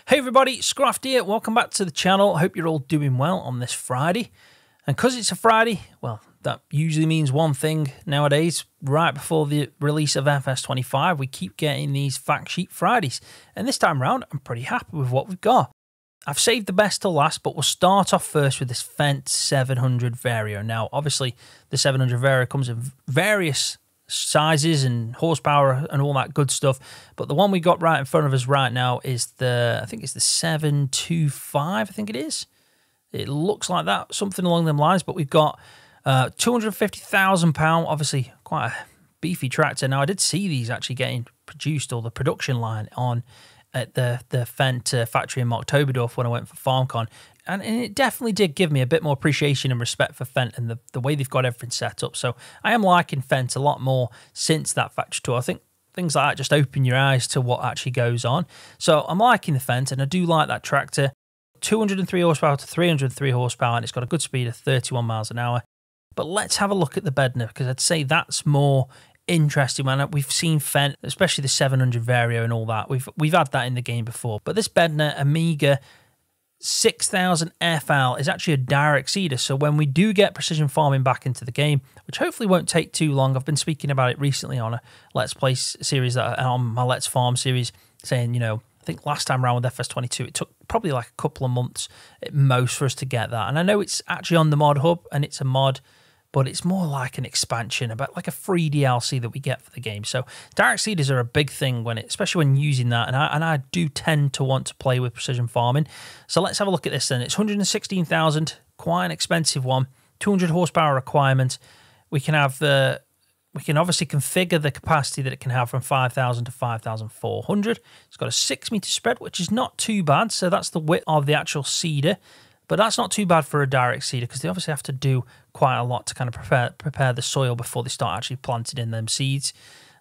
Hey everybody, Scroft here. Welcome back to the channel. Hope you're all doing well on this Friday. And because it's a Friday, well, that usually means one thing nowadays. Right before the release of FS25, we keep getting these Fact Sheet Fridays. And this time around, I'm pretty happy with what we've got. I've saved the best till last, but we'll start off first with this Fendt 700 Vario. Now, obviously, the 700 Vario comes in various sizes and horsepower and all that good stuff, but the one we got right in front of us right now is I think it's the 725. I think it is. It looks like that, something along them lines. But we've got £250,000, obviously quite a beefy tractor. Now I did see these actually getting produced, or the production line on at the Fendt factory in Octoberdorf when I went for FarmCon. And it definitely did give me a bit more appreciation and respect for Fendt and the way they've got everything set up. So I am liking Fendt a lot more since that factory tour. I think things like that just open your eyes to what actually goes on. So I'm liking the Fendt, and I do like that tractor. 203 horsepower to 303 horsepower, and it's got a good speed of 31 miles an hour. But let's have a look at the Bedner, because I'd say that's more interesting. When we've seen Fendt, especially the 700 Vario and all that, we've had that in the game before. But this Bedner Amiga 6000 FL is actually a direct seeder. So when we do get precision farming back into the game, which hopefully won't take too long, I've been speaking about it recently on a Let's Play series, on my Let's Farm series, saying, you know, I think last time around with FS22, it took probably like a couple of months at most for us to get that. And I know it's actually on the mod hub and it's a mod, but it's more like an expansion, about like a free DLC that we get for the game. So direct seeders are a big thing, especially when using that, and I do tend to want to play with precision farming. So let's have a look at this then. It's 116,000, quite an expensive one, 200 horsepower requirement. We can obviously configure the capacity that it can have from 5,000 to 5,400. It's got a 6 meter spread, which is not too bad. So that's the width of the actual seeder. But that's not too bad for a direct seeder, because they obviously have to do quite a lot to kind of prepare the soil before they start actually planting in them seeds.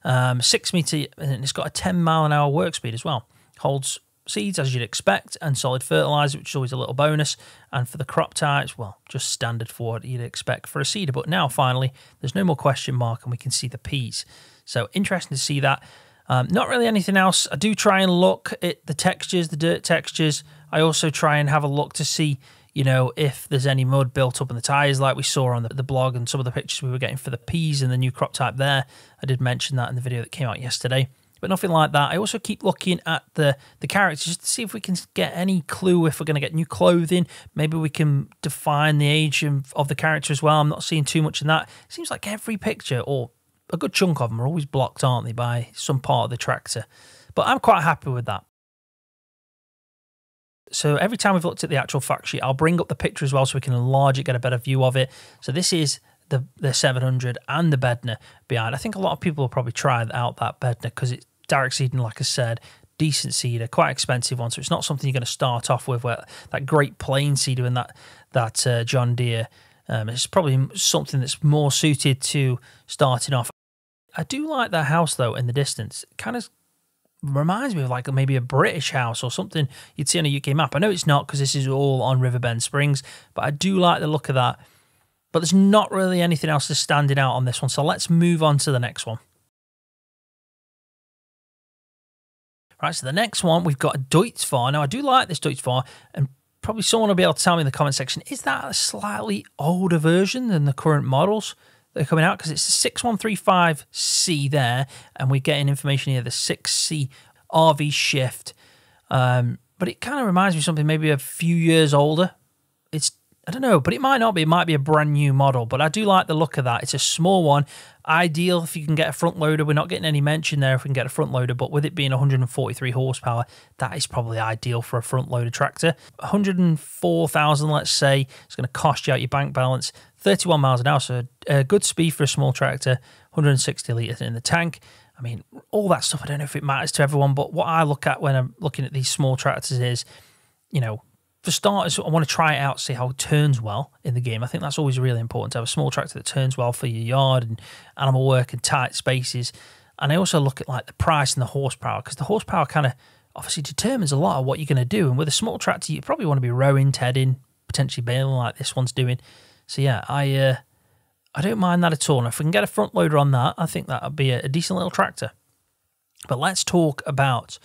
6 meter, and it's got a 10 mile an hour work speed as well. Holds seeds as you'd expect, and solid fertilizer, which is always a little bonus. And for the crop types, well, just standard for what you'd expect for a seeder. But now finally, there's no more question mark, and we can see the peas. So interesting to see that. Not really anything else. I do try and look at the textures, the dirt textures. I also try and have a look to see, you know, if there's any mud built up in the tyres like we saw on the blog and some of the pictures we were getting for the peas and the new crop type there. I did mention that in the video that came out yesterday, but nothing like that. I also keep looking at the characters just to see if we can get any clue if we're going to get new clothing. Maybe we can define the age of the character as well. I'm not seeing too much in that. It seems like every picture, or a good chunk of them, are always blocked, aren't they, by some part of the tractor. But I'm quite happy with that. So every time we've looked at the actual fact sheet, I'll bring up the picture as well so we can enlarge it, get a better view of it. So this is the 700 and the Bedner behind. I think a lot of people will probably try out that Bedner because it's direct seeding, like I said, decent seeder, quite expensive one. So it's not something you're going to start off with, where that great plain seeder and that John Deere. It's probably something that's more suited to starting off. I do like that house though in the distance. It kind of reminds me of like maybe a British house or something you'd see on a UK map. I know it's not, because this is all on Riverbend Springs, but I do like the look of that. But there's not really anything else that's standing out on this one. So let's move on to the next one. Right, so the next one, we've got a Deutz-Fahr. Now, I do like this Deutz-Fahr, and probably someone will be able to tell me in the comment section, is that a slightly older version than the current models that are coming out? Because it's the 6135C there, and we're getting information here, the 6C RV shift. But it kind of reminds me of something maybe a few years older. I don't know, but it might not be. It might be a brand new model, but I do like the look of that. It's a small one. Ideal if you can get a front loader. We're not getting any mention there if we can get a front loader, but with it being 143 horsepower, that is probably ideal for a front loader tractor. 104,000, let's say, it's going to cost you out your bank balance. 31 miles an hour, so a good speed for a small tractor. 160 litres in the tank. I mean, all that stuff, I don't know if it matters to everyone, but what I look at when I'm looking at these small tractors is, you know, for starters, I want to try it out, see how it turns well in the game. I think that's always really important, to have a small tractor that turns well for your yard and animal work and tight spaces. And I also look at like the price and the horsepower, because the horsepower kind of obviously determines a lot of what you're going to do. And with a small tractor, you probably want to be rowing, tedding, potentially baling like this one's doing. So yeah, I don't mind that at all. And if we can get a front loader on that, I think that would be a decent little tractor. But let's talk about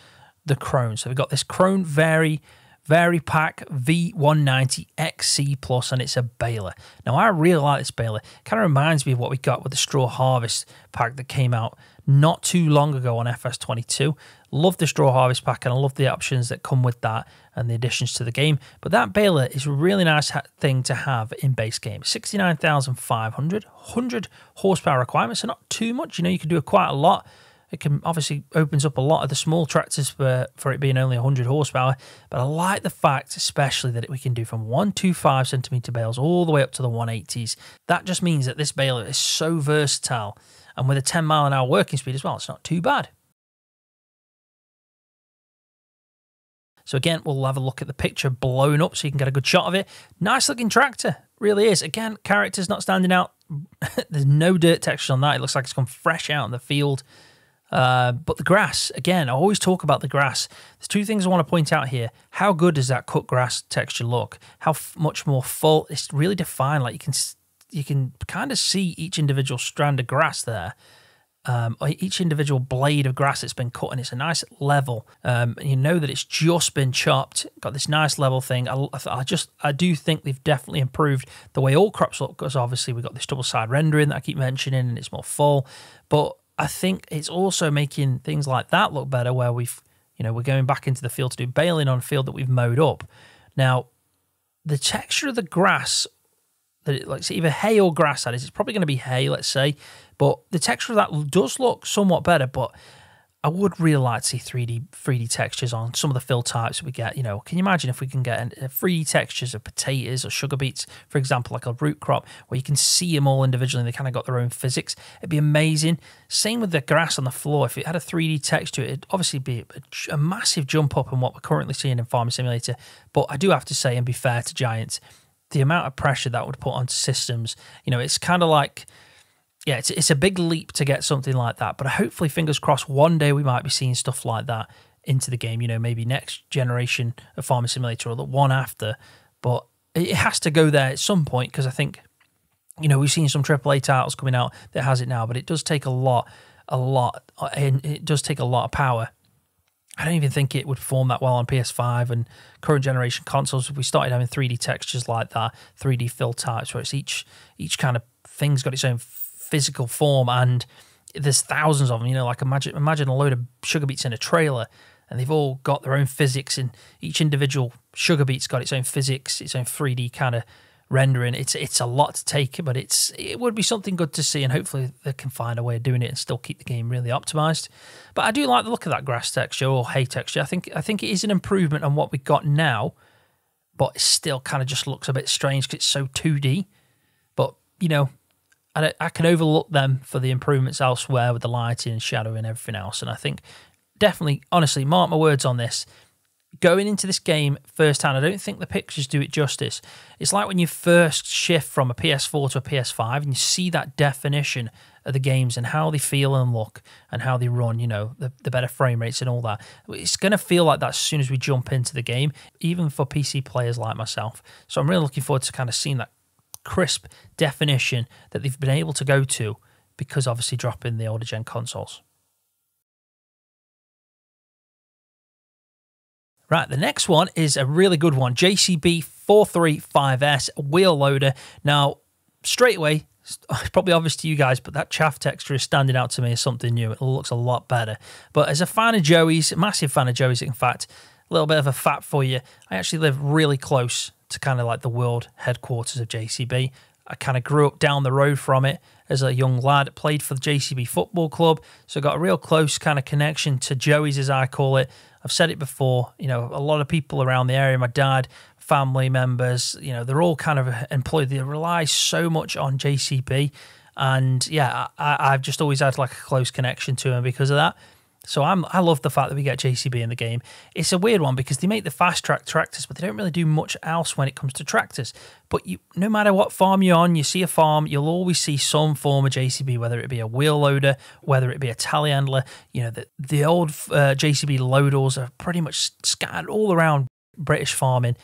the Crone. So we've got this Crone Vari Pack V190 XC Plus, and it's a baler. Now, I really like this baler. It kind of reminds me of what we got with the Straw Harvest pack that came out not too long ago on FS22. Love the Straw Harvest pack, and I love the options that come with that and the additions to the game. But that baler is a really nice thing to have in base game. 69,500, 100 horsepower requirements, so not too much. You know, you can do quite a lot. It can obviously opens up a lot of the small tractors for it being only 100 horsepower. But I like the fact, especially, that we can do from 125 centimeter bales all the way up to the 180s. That just means that this baler is so versatile. And with a 10-mile-an-hour working speed as well, it's not too bad. So again, we'll have a look at the picture blown up so you can get a good shot of it. Nice looking tractor, really is. Again, character's not standing out. There's no dirt texture on that. It looks like it's come fresh out in the field. But the grass, again, I always talk about the grass. There's two things I want to point out here. How good does that cut grass texture look? How much more full? It's really defined. Like you can kind of see each individual strand of grass there. Each individual blade of grass that's been cut, and it's a nice level. You know that it's just been chopped. Got this nice level thing. I do think they've definitely improved the way all crops look, because obviously we've got this double side rendering that I keep mentioning, and it's more full. But I think it's also making things like that look better, where we're going back into the field to do baling on a field that we've mowed up. Now, the texture of the grass, like either hay or grass, that is, it's probably going to be hay, let's say, but the texture of that does look somewhat better. But I would really like to see 3D textures on some of the fill types we get. You know, can you imagine if we can get 3D textures of potatoes or sugar beets, for example, like a root crop, where you can see them all individually and they kind of got their own physics? It'd be amazing. Same with the grass on the floor. If it had a 3D texture, it'd obviously be a massive jump up in what we're currently seeing in Farming Simulator. But I do have to say, and be fair to Giants, the amount of pressure that would put onto systems, you know, it's kind of like, yeah, it's a big leap to get something like that. But hopefully, fingers crossed, one day we might be seeing stuff like that into the game. You know, maybe next generation of Farming Simulator or the one after. But it has to go there at some point, because I think, you know, we've seen some AAA titles coming out that has it now, but it does take a lot, and it does take a lot of power. I don't even think it would perform that well on PS5 and current generation consoles if we started having 3D textures like that, 3D fill types, where it's each kind of thing's got its own physical form, and there's thousands of them. You know, like imagine a load of sugar beets in a trailer, and they've all got their own physics, and each individual sugar beet's got its own physics, its own 3D kind of rendering. It's a lot to take, but it would be something good to see, and hopefully they can find a way of doing it and still keep the game really optimized. But I do like the look of that grass texture or hay texture. I think it is an improvement on what we've got now, but it still kind of just looks a bit strange because it's so 2D. But, you know, I can overlook them for the improvements elsewhere with the lighting and shadowing and everything else. And I think definitely, honestly, mark my words on this, going into this game firsthand, I don't think the pictures do it justice. It's like when you first shift from a PS4 to a PS5 and you see that definition of the games and how they feel and look and how they run, you know, the better frame rates and all that. It's going to feel like that as soon as we jump into the game, even for PC players like myself. So I'm really looking forward to kind of seeing that crisp definition that they've been able to go to, because obviously dropping the older gen consoles. Right, the next one is a really good one. JCB 435S wheel loader. Now, straight away, it's probably obvious to you guys, but that chaff texture is standing out to me as something new. It looks a lot better. But as a fan of Joey's, massive fan of Joey's, in fact, a little bit of a fact for you, I actually live really close to kind of like the world headquarters of JCB. I kind of grew up down the road from it as a young lad, played for the JCB Football Club, so got a real close kind of connection to Joey's, as I call it. I've said it before, you know, a lot of people around the area, my dad, family members, you know, they're all kind of employed. They rely so much on JCB, and yeah, I've just always had like a close connection to him because of that. So I love the fact that we get JCB in the game. It's a weird one because they make the fast track tractors, but they don't really do much else when it comes to tractors. But no matter what farm you're on, you see a farm, you'll always see some form of JCB, whether it be a wheel loader, whether it be a telehandler. You know, the old JCB loaders are pretty much scattered all around British farming.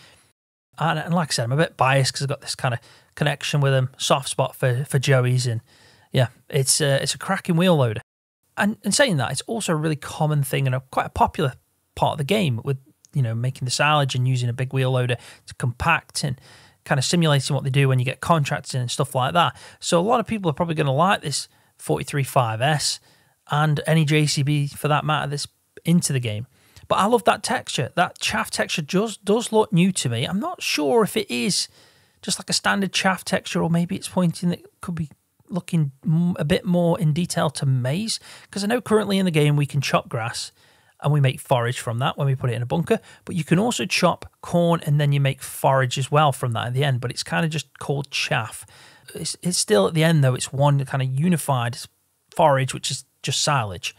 And like I said, I'm a bit biased because I've got this kind of connection with them, soft spot for Joey's, and yeah, it's a cracking wheel loader. And saying that, it's also a really common thing and quite a popular part of the game with, you know, making the silage and using a big wheel loader to compact and kind of simulating what they do when you get contracts in and stuff like that. So a lot of people are probably going to like this 43.5S and any JCB for that matter that's into the game. But I love that texture. That chaff texture just does look new to me. I'm not sure if it is just like a standard chaff texture, or maybe it's pointing that it could be looking a bit more in detail to maize, because I know currently in the game we can chop grass and we make forage from that when we put it in a bunker, but you can also chop corn and then you make forage as well from that at the end, but it's kind of just called chaff. It's still at the end though, it's one kind of unified forage, which is just silage.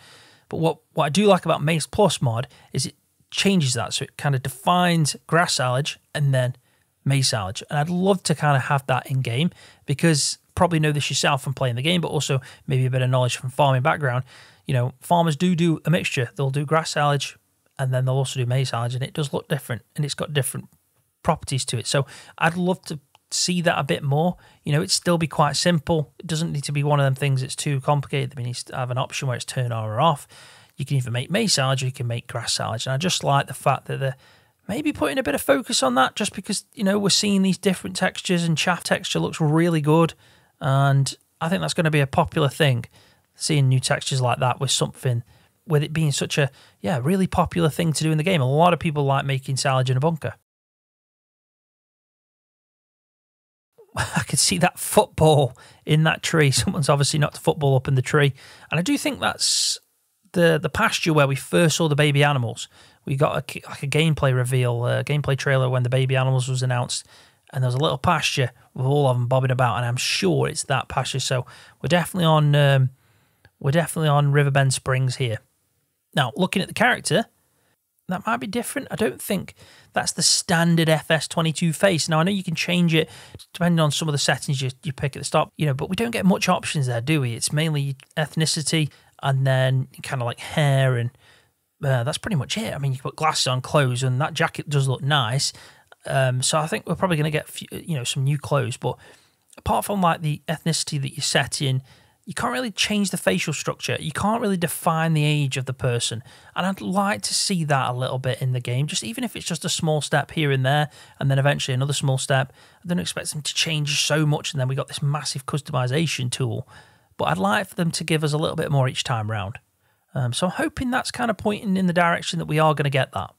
But what I do like about Maize Plus mod is it changes that, so it kind of defines grass silage and then maize silage, and I'd love to kind of have that in game, because probably know this yourself from playing the game, but also maybe a bit of knowledge from farming background. You know, farmers do a mixture. They'll do grass silage and then they'll also do maize silage, and it does look different and it's got different properties to it. So I'd love to see that a bit more. You know, it'd still be quite simple. It doesn't need to be one of them things that's too complicated. It needs to have an option where it's turn on or off. You can either make maize silage or you can make grass silage. And I just like the fact that they're maybe putting a bit of focus on that, just because, you know, we're seeing these different textures and chaff texture looks really good. And I think that's going to be a popular thing, seeing new textures like that with something, with it being such a, really popular thing to do in the game. A lot of people like making silage in a bunker. I could see that football in that tree. Someone's obviously knocked a football up in the tree. And I do think that's the pasture where we first saw the baby animals. We got a gameplay reveal, a gameplay trailer when the baby animals was announced, and there was a little pasture with all of them bobbing about, and I'm sure it's that pasture. So we're definitely on Riverbend Springs here. Now, looking at the character, that might be different. I don't think that's the standard FS22 face. Now, I know you can change it depending on some of the settings you pick at the start, you know, but we don't get much options there, do we? It's mainly ethnicity and then kind of like hair, and that's pretty much it. I mean, you can put glasses on, clothes, and that jacket does look nice. So I think we're probably going to get some new clothes, but apart from like the ethnicity that you set in, you can't really change the facial structure. You can't really define the age of the person, and I'd like to see that a little bit in the game, just even if it's just a small step here and there, and then eventually another small step. I don't expect them to change so much, and then we got this massive customization tool, but I'd like for them to give us a little bit more each time round. So I'm hoping that's kind of pointing in the direction that we are going to get that.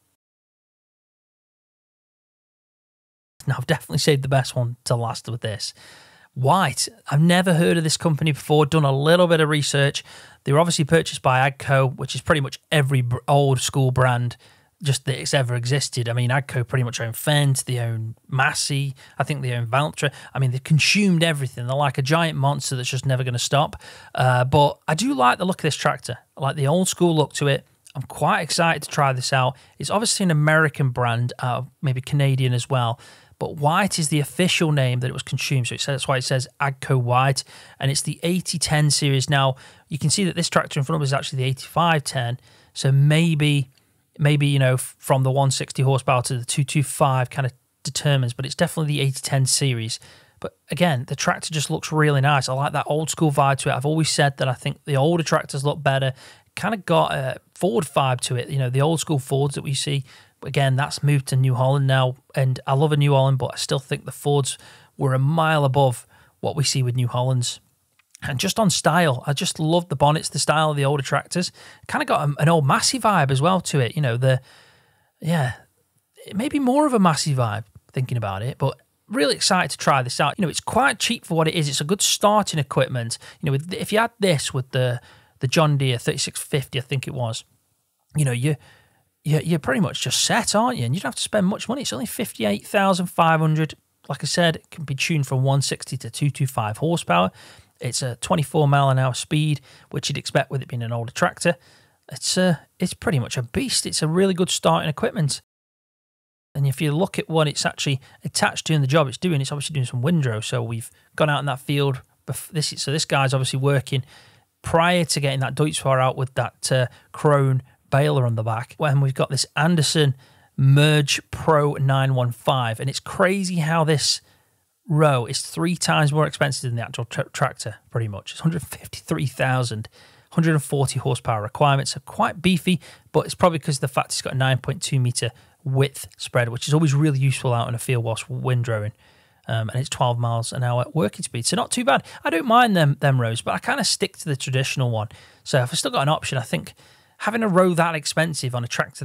Now, I've definitely saved the best one to last with this. White. I've never heard of this company before, done a little bit of research. They were obviously purchased by Agco, which is pretty much every old school brand just that it's ever existed. I mean, Agco pretty much own Fendt, they own Massey, I think they own Valtra. I mean, they've consumed everything. They're like a giant monster that's just never going to stop. But I do like the look of this tractor. I like the old school look to it. I'm quite excited to try this out. It's obviously an American brand, maybe Canadian as well. But White is the official name that it was consumed, so that's why it says Agco White, and it's the 8010 series. Now, you can see that this tractor in front of us is actually the 8510, so maybe you know, from the 160 horsepower to the 225 kind of determines, but it's definitely the 8010 series. But again, the tractor just looks really nice. I like that old school vibe to it. I've always said that I think the older tractors look better. Kind of got a Ford vibe to it, you know, the old school Fords that we see. Again, that's moved to New Holland now, and I love a New Holland, but I still think the Fords were a mile above what we see with New Hollands. And just on style, I just love the bonnets, the style of the older tractors. Kind of got an old Massey vibe as well to it, you know, maybe more of a Massey vibe, thinking about it, but really excited to try this out. You know, it's quite cheap for what it is. It's a good starting equipment. You know, if you had this with the John Deere 3650, I think it was, you know, you're pretty much just set, aren't you? And you don't have to spend much money. It's only 58,500. Like I said, it can be tuned from 160 to 225 horsepower. It's a 24 mile an hour speed, which you'd expect with it being an older tractor. It's pretty much a beast. It's a really good starting equipment. And if you look at what it's actually attached to in the job it's doing, it's obviously doing some windrow. So we've gone out in that field. So this guy's obviously working prior to getting that Deutz-Fahr out with that Krone baler on the back, when we've got this Anderson Merge Pro 915, and it's crazy how this row is 3 times more expensive than the actual tractor. Pretty much, it's 153,000, 140 horsepower requirements, so quite beefy, but it's probably because of the fact it's got a 9.2 meter width spread, which is always really useful out in a field whilst windrowing. And it's 12 miles an hour working speed, so not too bad. I don't mind them rows, but I kind of stick to the traditional one. So if I still got an option, I think having a row that expensive on a tractor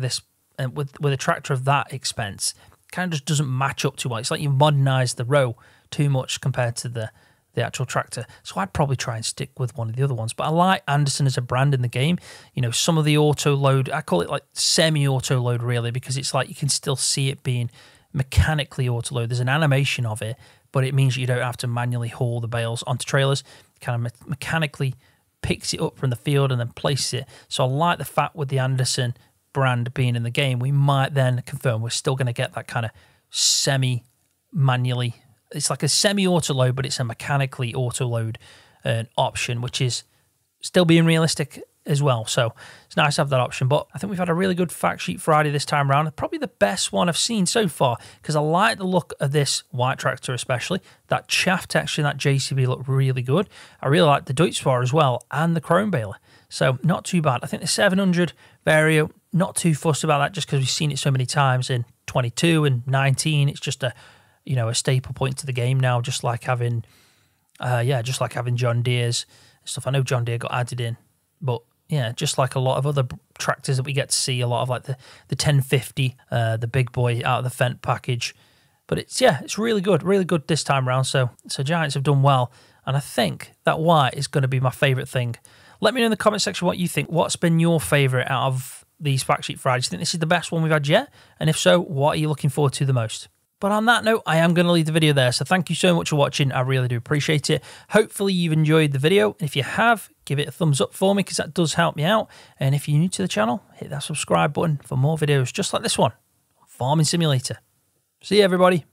with a tractor of that expense kind of just doesn't match up too well. It's like you've modernized the row too much compared to the actual tractor. So I'd probably try and stick with one of the other ones. But I like Anderson as a brand in the game. You know, some of the auto load, I call it like semi-auto load really, because it's like you can still see it being mechanically auto load. There's an animation of it, but it means you don't have to manually haul the bales onto trailers. It kind of mechanically picks it up from the field and then places it. So I like the fact with the Anderson brand being in the game, we might then confirm we're still going to get that kind of semi-manually. It's like a semi-auto load, but it's a mechanically auto load option, which is still being realistic as well. So it's nice to have that option. But I think we've had a really good fact sheet Friday this time around. Probably the best one I've seen so far, because I like the look of this white tractor especially. That chaff texture in that JCB looked really good. I really like the Deutz-Fahr as well and the chrome baler. So not too bad. I think the 700 Vario, not too fussed about that just because we've seen it so many times in 22 and 19. It's just a staple point to the game now, just like having John Deere's stuff. I know John Deere got added in, but yeah, just like a lot of other tractors that we get to see, a lot of like the 1050, the big boy out of the Fendt package. But it's really good this time around. So Giants have done well, and I think that white is going to be my favourite thing. Let me know in the comment section what you think. What's been your favourite out of these fact sheet Fridays? Do you think this is the best one we've had yet? And if so, what are you looking forward to the most? But on that note, I am going to leave the video there. So thank you so much for watching. I really do appreciate it. Hopefully you've enjoyed the video. If you have, give it a thumbs up for me because that does help me out. And if you're new to the channel, hit that subscribe button for more videos just like this one, Farming Simulator. See you, everybody.